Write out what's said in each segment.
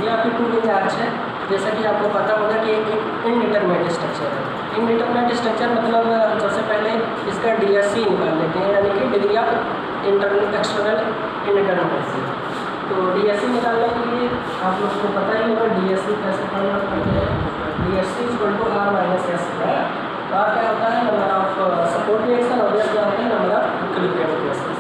ये आपकी 2 inch arch है। जैसा कि आपको पता होगा कि एक इनडिटरमिनेट स्ट्रक्चर है। इनडिटरमिनेट स्ट्रक्चर मतलब सबसे पहले इसका DSC निकाल लेते हैं, यानी कि डिग्री ऑफ इंटरनल एक्सटर्नल इनडिटरमिनेसी। तो DSC निकालने के लिए आप लोग को पता ही होगा DSC कैसे फाइंड करते हैं। DSC = R-S है। R क्या होता है? नंबर ऑफ सपोर्ट रिएक्शन, और S क्या होता है? Number of equilibrium reaction.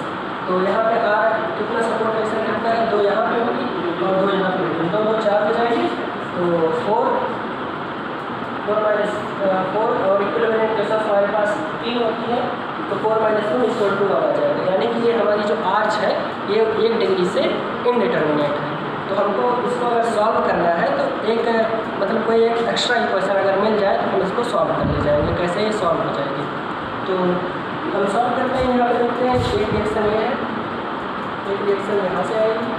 तो यहाँ पे R कितना सपोर्ट रिएक्शन कितना है? 2 यहाँ पे होगी और 2 यहाँ पे होगी। 2 4 हो जाएगी, तो 4 और इक्विलिब्रियम के साथ हमारे पास 3 होती है, तो 4 - 1 = 2 आ जाएगा। यानी कि ये हमारी जो आर्च है ये 1 डिग्री से इनडिटरमिनेट है। तो हमको इसको अगर सॉल्व करना है तो एक मतलब कोई एक एक्स्ट्रा इक्वेशन अगर मिल जाए तो हम इसको सॉल्व कर ले जाएंगे। कैसे ये सॉल्व हो जाएगी? तो हम सॉल्व करते हैं। यहाँ पर देखते हैं एक रिएक्शन ये है, एक रिएक्शन यहाँ से आएगी,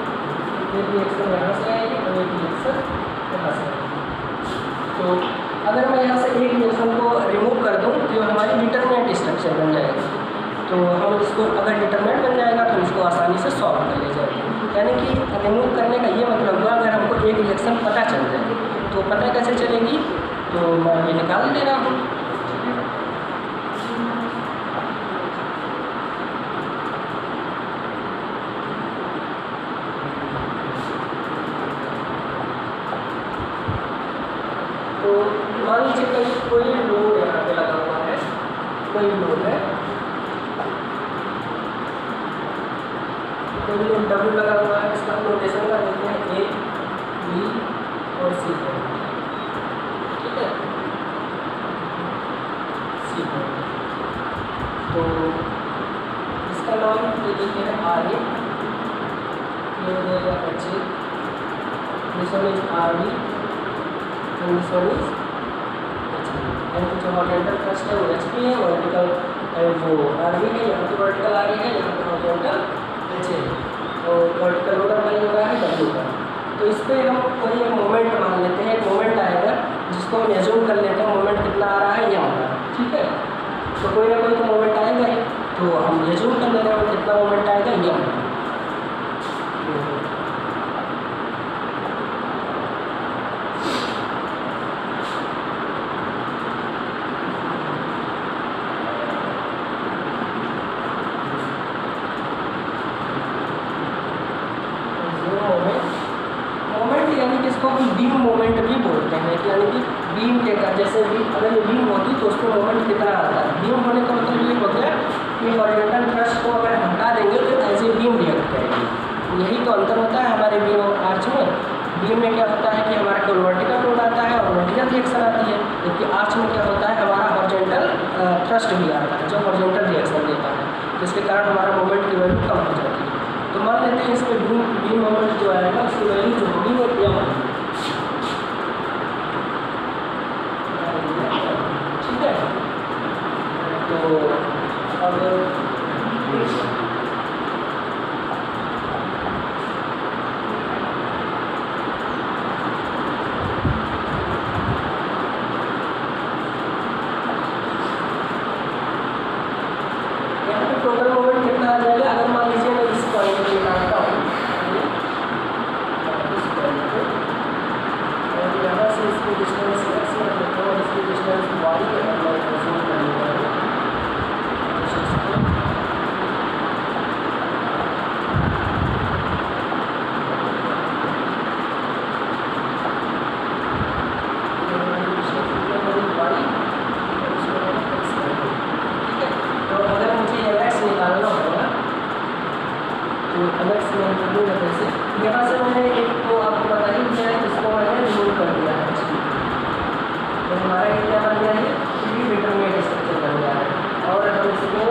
एक रिएक्शन यहाँ से आएगी और एक रिएक्शन यहाँ से आएगी। तो अगर मैं यहाँ से एक रिएक्शन को रिमूव कर दूँ तो हमारी डिटरमिनेंट स्ट्रक्चर बन जाएगी। तो हम इसको अगर डिटरमिनेंट बन जाएगा तो इसको आसानी से सॉल्व कर ले जाएंगे। यानी कि रिमूव करने का ये मतलब हुआ अगर हमको एक रिएक्शन पता चल जाए तो पता कैसे चलेगी? तो मैं ये निकाल दे रहा हूँ। तो मान लीजिए कोई लोड यहाँ पे लगा हुआ है, कोई लोड है, कोई लोड W लगा हुआ है। इसका नोटेशन का देते हैं A, B और C है, ठीक है, C है। तो इसका नाम ये देते हैं RA, ये हो जाएगा HA, this one is RB and this one is HB। यानी जो हॉरिजॉन्टल थ्रस्ट है वो HP है, वर्टिकल वो RB है, यहाँ पे वर्टिकल RA है, यहाँ पे हॉरिजॉन्टल HA और वर्टिकल लोड अप्लाई हो रहा है W का। तो इस पर हम कोई एक मोमेंट मान लेते हैं, एक मोमेंट आएगा जिसको हम एज्यूम कर लेते हैं मोमेंट कितना आ रहा है, ये आ रहा है, ठीक है। तो कोई ना कोई तो मोमेंट आएगा ही, तो हम एज्यूम कर ले रहे हैं कितना मोमेंट आएगा, ये आ रहा है। बीम मोमेंट भी बोलते हैं, यानी कि बीम के जैसे भी अगर ये बीम होती तो उसमें मोमेंट कितना आता है। बीम होने का मतलब ये हो गया कि हॉरिजॉन्टल थ्रस्ट को अगर हटा देंगे तो एज ए बीम रिएक्ट करेगी। यही तो अंतर होता है हमारे बीम और आर्च में। बीम में क्या होता है कि हमारा कोई वर्टिकल लोड आता है और वर्टिकल रिएक्शन आती है, जबकि आर्च में क्या होता है हमारा हॉरिजॉन्टल थ्रस्ट भी आता है जो हॉरिजॉन्टल रिएक्शन देता है, जिसके कारण हमारा मोमेंट की वैल्यू कम हो जाती है। तो मान लेते हैं इसमें बीम मोमेंट जो आएगा उसकी वैल्यू जो होगी वो क्या होगी, ठीक है। तो अब टोटल मोमेंट कितना आ जाएगा? अगर मान लीजिए मैं इस पॉइंट पे निकालता हूँ, इस पॉइंट पे, और यहाँ से इसकी डिस्टेंस x में रखता हूँ और इसकी डिस्टेंस y है, मैं एज्यूम करने वाला हूँ। यहाँ से मैंने एक तो आपको पता ही दिया है, इसको मैंने रिमूव कर दिया है, तो हमारा ये क्या बन गया है, डिटरमिनेंट स्ट्रक्चर बन गया है। और हम इसको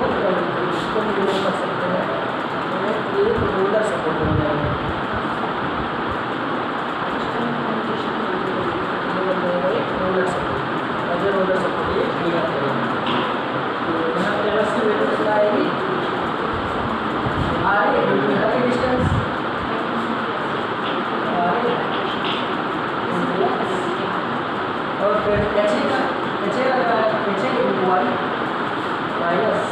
रिमूव कर सकते हैं, तो ये रोलर सपोर्ट बन जाएगा, रोलर सपोर्ट, और ये रोलर सपोर्ट ये क्लियर करेगा। तो यहाँ पर इसकी वैल्यू कितना आएगी, आगे डिस्टेंस और फिर एच का y माइनस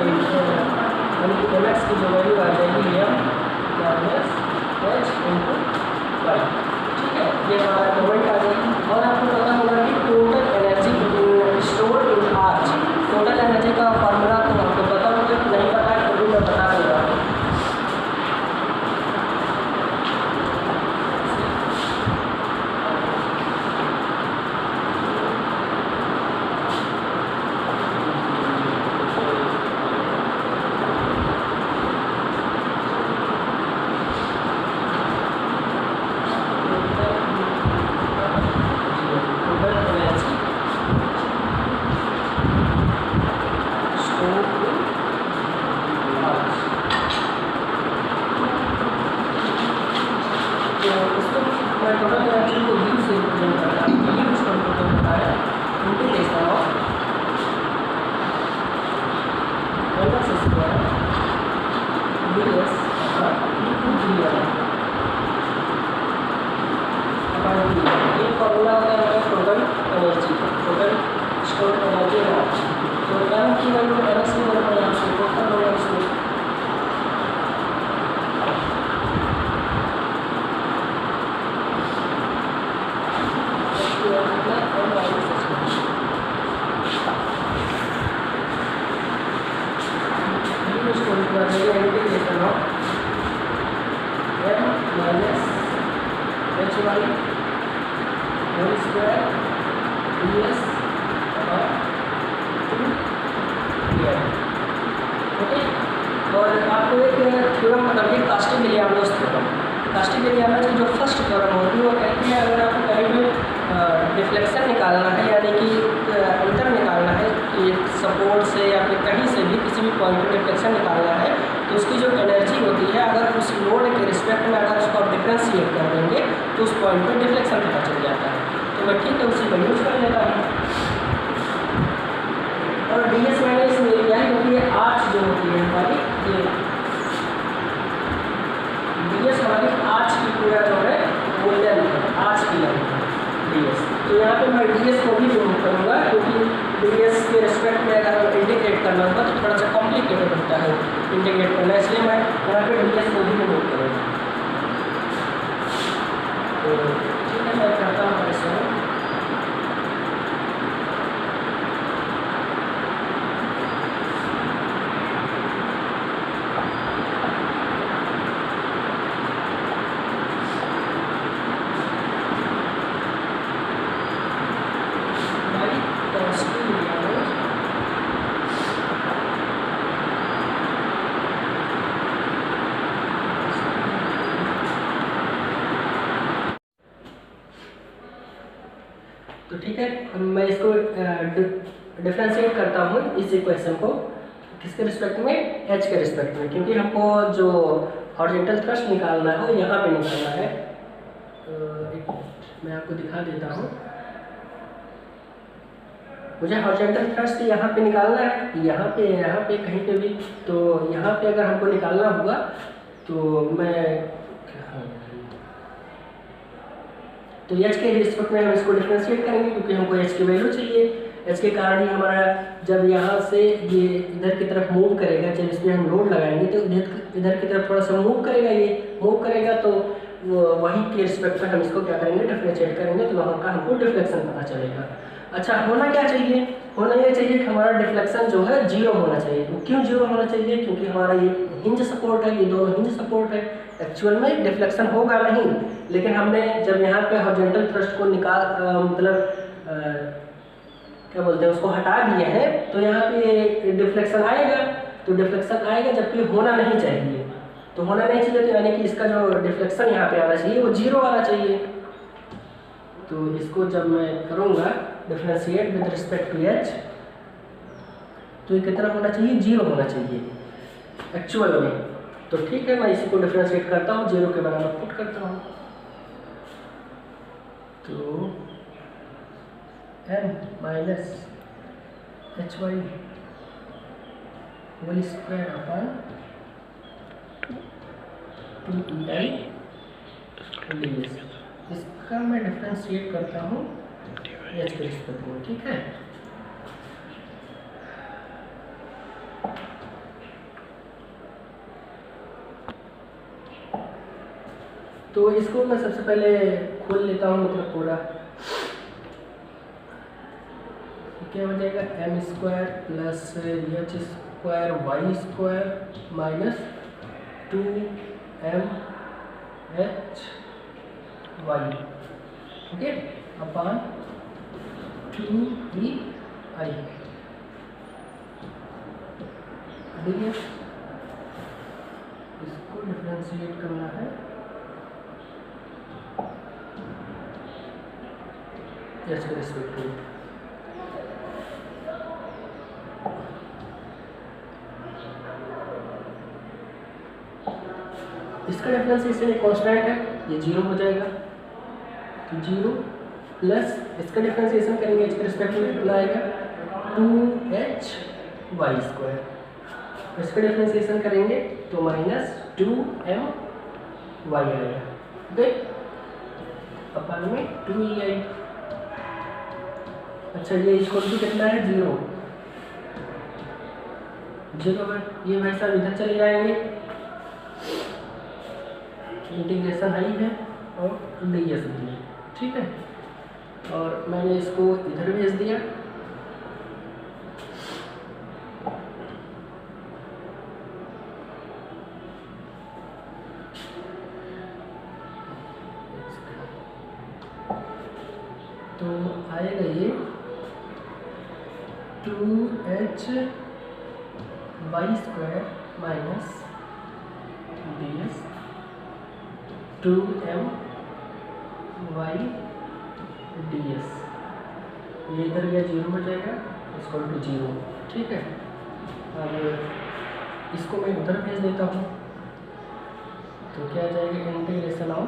एम एक्स की जो वैल्यू आ जाएगी M minus H into Y, ठीक है, ये हमारा मोमेंट आ जाएगी। और आपको पता होगा कि total energy store in arch, total energy का फॉर्मूला तो आपको पता होगा कि नहीं पता है तो भी मैं बता दे रहा हूँ। और आपको एक थ्योरम बताइए कास्टिग्लियानोस थ्योरम। कास्टिग्लियानोस की जो फर्स्ट थ्योरम होती है वो कहती है अगर आपको कहीं पे डिफ्लेक्शन निकालना है, यानी कि अंतर निकालना है एक सपोर्ट से या फिर कहीं से भी किसी भी पॉइंट पर डिफ्लेक्शन निकालना है, तो उसकी जो एनर्जी होती है अगर उस लोड के रिस्पेक्ट में अगर उसको आप डिफ्रेंशिएट कर देंगे तो उस पॉइंट पर डिफ्लेक्शन पता चल जाता है। तो मैं ठीक है उसी को यूज़ कर लेता हूँ। और डी एस मैंने इसमें लिया है क्योंकि ये आर्च जो होती है हमारी, ये डी एस हमारी आर्च की पूरा जो है वो लेंथ है, आर्च की लेंथ है डी एस। तो यहाँ पे मैं डी एस को भी रिमूव करूँगा क्योंकि डी एस के रिस्पेक्ट में अगर इंटीग्रेट करना होगा तो थोड़ा सा कॉम्प्लिकेटेड होता है इंटीग्रेट करना, इसलिए मैं यहाँ पे डी एस को भी रिमूव करूँगा। तो ठीक है, मैं करता हूँ ऐसे। तो ठीक है, मैं इसको डिफ्रेंशिएट करता हूँ इस इक्वेशन को किसके रिस्पेक्ट में, एच के रिस्पेक्ट में, क्योंकि हमको जो हॉरिजॉन्टल थ्रस्ट निकालना है वो यहाँ पे निकालना है। मैं आपको दिखा देता हूँ, मुझे हॉरिजॉन्टल थ्रस्ट यहाँ पे निकालना है, यहाँ पे कहीं पे भी। तो यहाँ पे अगर हमको निकालना हुआ तो मैं तो एच के रिस्पेक्ट में हम इसको डिफ्रेंशिएट करेंगे क्योंकि हमको एच की वैल्यू चाहिए। एच के कारण ही हमारा जब यहाँ से ये इधर की तरफ मूव करेगा, जब इस पर हम लोड लगाएंगे तो इधर की तरफ थोड़ा सा मूव करेगा, ये मूव करेगा तो वही के रिस्पेक्ट में हम इसको क्या करेंगे, डिफ्रेंशिएट करेंगे, तो वहाँ का हमको डिफ्लेक्शन पता चलेगा। अच्छा, होना क्या चाहिए, होना ये चाहिए कि हमारा डिफ्लेक्शन जो है जीरो होना चाहिए। तो क्यों जीरो होना चाहिए, क्योंकि हमारा ये हिंज सपोर्ट है, ये दोनों हिंज सपोर्ट है। एक्चुअल में डिफ्लेक्शन होगा नहीं, लेकिन हमने जब यहाँ पे हॉरिजॉन्टल थ्रस्ट को क्या बोलते हैं उसको हटा दिया है, तो यहाँ पे डिफ्लेक्शन आएगा। तो डिफ्लेक्शन आएगा जबकि होना नहीं चाहिए, तो होना नहीं चाहिए तो यानी कि इसका जो डिफ्लेक्शन यहाँ पे आना चाहिए वो जीरो आना चाहिए। तो इसको जब मैं करूँगा differentiate with respect to H, तो ये कितना होना चाहिए, जीरो होना चाहिए एक्चुअल में। तो ठीक है, मैं इसी को डिफ्रेंशिएट करता हूँ, जीरो के बराबर पुट करता हूँ। तो M minus H Y whole square upon 2EI ds, इसका मैं डिफ्रेंशिएट करता हूँ एच के रिस्पेक्ट में। ठीक है, तो इसको मैं सबसे पहले खोल लेता हूँ, मतलब पूरा क्या हो जाएगा, M square plus H square Y square minus 2m h Y, okay, upon 2e i, ठीक है। इसको डिफ्रेंशिएट करना है एच के रिस्पेक्ट में। इसका डिफरेंशिएशन एक कांस्टेंट है, ये 0 हो जाएगा, तो 0 प्लस इसका डिफरेंशिएशन करेंगे इसके रिस्पेक्ट में, कितना आएगा 2h वाई स्क्वायर, इसका डिफरेंशिएशन करेंगे तो माइनस 2m वाई आएगा, ओके, अपन में 2ei। अच्छा ये इसको भी कितना है 0 पर, ये भाई साहब इधर चले जाएंगे, इंटीग्रेशन हाई है और ds भी है, ठीक है, और मैंने इसको इधर भेज दिया, तो आएगा ये 2h Y square minus ds 2m Y ds, ये इधर गया 0 हो जाएगा, इसको टू 0, ठीक है। अब इसको मैं उधर भेज देता हूँ, तो क्या आ जाएगा इंटीग्रेशन ऑफ,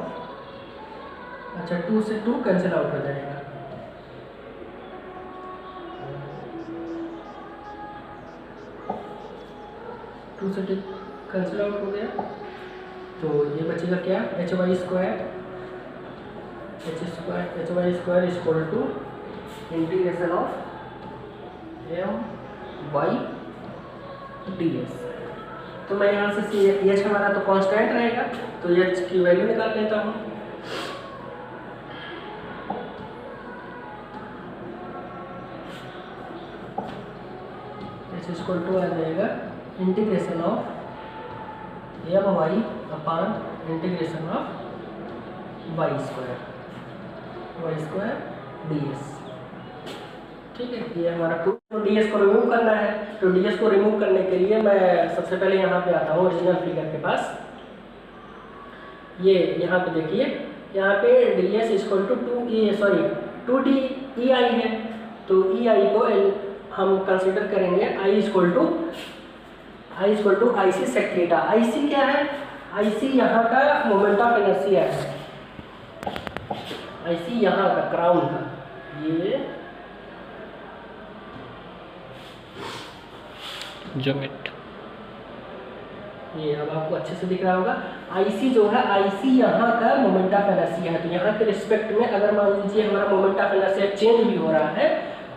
अच्छा 2 से 2 कैंसिल आउट हो जाएगा, टू से कैंसिल आउट हो गया, तो ये बचेगा क्या, H Y square equal to integration of M Y D S. तो मैं यहाँ से एच हमारा तो कांस्टेंट रहेगा, तो एच की वैल्यू निकाल लेता हूँ, एच इक्वल टू आ जाएगा integration of M y upon integration of y square d s, ठीक है। ये हमारा तो डी एस को रिमूव करना है, तो डी एस को रिमूव करने के लिए मैं सबसे पहले यहाँ पे आता हूँ ओरिजिनल फिगर के पास, ये यहाँ पे देखिए, यहाँ पे D S equal to 2d E I है, तो ई आई को हम कंसिडर करेंगे I equal to I C sec theta. I C क्या है, आई सी यहाँ का मोमेंट ऑफ इनर्शिया है, आई सी यहाँ का क्राउन का, ये जोमेट, ये अब आपको अच्छे से दिख रहा होगा, आईसी जो है, आईसी यहाँ का मोमेंट ऑफ इनर्शिया है, तो यहाँ के रिस्पेक्ट में अगर मान लीजिए हमारा मोमेंट ऑफ इनर्शिया चेंज भी हो रहा है,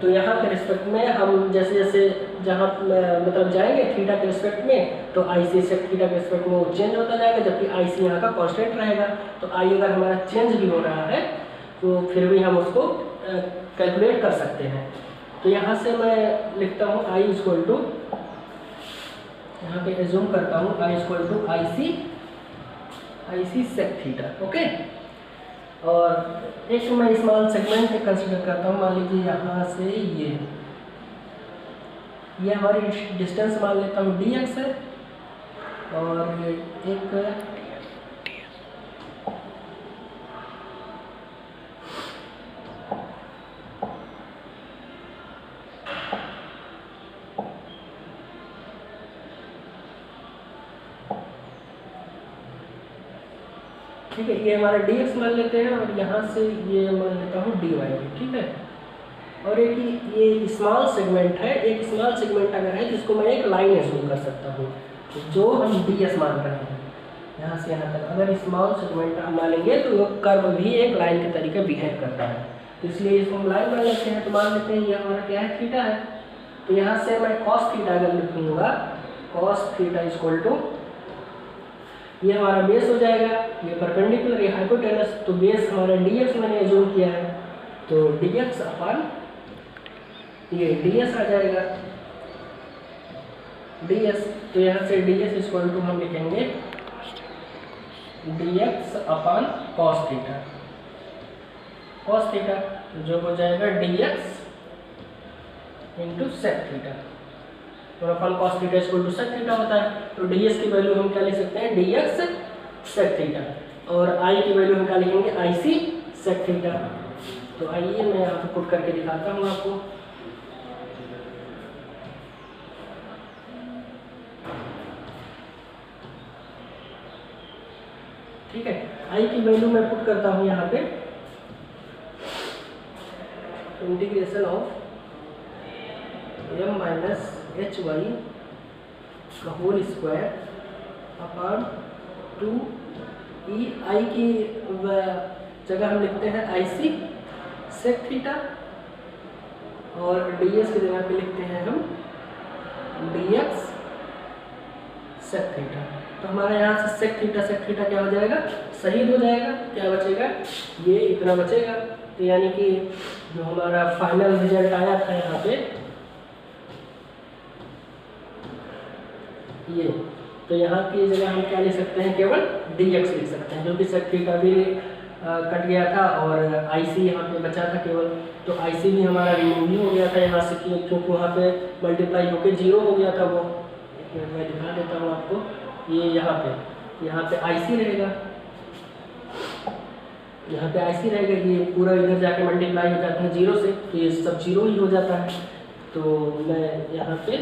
तो यहाँ के रिस्पेक्ट में हम जैसे जैसे जहाँ मतलब जाएंगे थीटा के रिस्पेक्ट में, तो आईसी से थीटा के रिस्पेक्ट में वो चेंज होता जाएगा, जबकि आईसी यहाँ का कांस्टेंट रहेगा। तो आई अगर हमारा चेंज भी हो रहा है तो फिर भी हम उसको कैलकुलेट कर सकते हैं। तो यहाँ से मैं लिखता हूँ आई इक्वल टू, यहाँ पे एज्यूम करता हूँ I equal to I C sec theta, okay. और एक मैं स्मॉल सेगमेंट पे कंसिडर करता हूँ, मान लीजिए यहाँ से ये हमारी डिस्टेंस मान लेता हूँ डी एक्स है, और एक ठीक है, ये हमारा डी एक्स मान लेते हैं, और यहाँ से ये मान लेता हूँ डी वाई, ठीक है। और एक ये स्मॉल सेगमेंट है, एक स्मॉल सेगमेंट अगर है जिसको मैं एक लाइन एज्यूम कर सकता हूँ, जो हम डी एस मान रहे हैं यहाँ से यहाँ तक, अगर स्मॉल सेगमेंट हम मानेंगे तो वो कर्व भी एक लाइन के तरीके बिहेव करता है, तो इसलिए इसको हम लाइन मान लेते हैं। तो मान लेते हैं ये हमारा क्या है, थीटा है, तो यहाँ से मैं कॉस थीटा अगर लिखूँगा, कॉस थीटा इक्वल टू, ये हमारा बेस हो जाएगा, ये परपेंडिकुलर, ये हाइपोटेनस, तो बेस हमारा dx मैंने एज्यूम किया है, तो dx अपन ये ds आ जाएगा ds, तो यहाँ से ds इक्वल टू हम लिखेंगे dx अपन cos थीटा, जो हो जाएगा dx इंटू सेक थीटा, और अपन cos theta equal to sec theta होता है, तो ds की वैल्यू हम क्या लिख सकते हैं, dx सेक थीटा, और i की वैल्यू हम क्या लिखेंगे, ic सेक थीटा। तो आइए मैं यहाँ पे पुट करके दिखाता हूँ आपको। ठीक है, i की वैल्यू मैं पुट करता हूँ यहाँ पे, integration of m minus H y का whole square upon 2 e, i की जगह हम लिखते हैं ic सेक थीटा, और ds की जगह पे लिखते हैं हम dx सेक थीटा। तो हमारा यहाँ से सेक थीटा क्या हो जाएगा, शहीद हो जाएगा, क्या बचेगा, ये इतना बचेगा। तो यानी कि जो हमारा फाइनल रिजल्ट आया था यहाँ पे ये, तो यहाँ की जगह हम क्या लिख सकते हैं, केवल dx लिख सकते हैं, क्योंकि सेक थीटा भी कट गया था और ic यहाँ पे बचा था केवल, तो ic भी हमारा रिमूव ही हो गया था यहाँ से, क्योंकि वहाँ पे मल्टीप्लाई होके 0 हो गया था वो। एक मिनट मैं दिखा देता हूँ आपको, ये यहाँ पे ic रहेगा, यहाँ पे ic रहेगा, ये पूरा इधर जाके मल्टीप्लाई हो जाता है 0 से, तो ये सब 0 ही हो जाता है। तो मैं यहाँ पे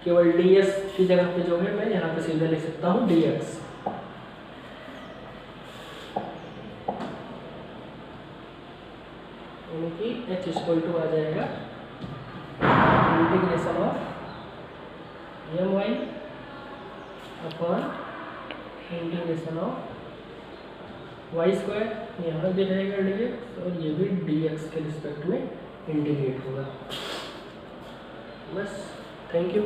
केवल ds की जगह पे जो है मैं यहाँ पे सीधा लिख सकता हूँ dx, यानी कि h इक्वल टू आ जाएगा integration of my upon integration of y square, यहाँ भी रहेगा dx और ये भी dx के रिस्पेक्ट में इंटीग्रेट होगा। बस, थैंक यू।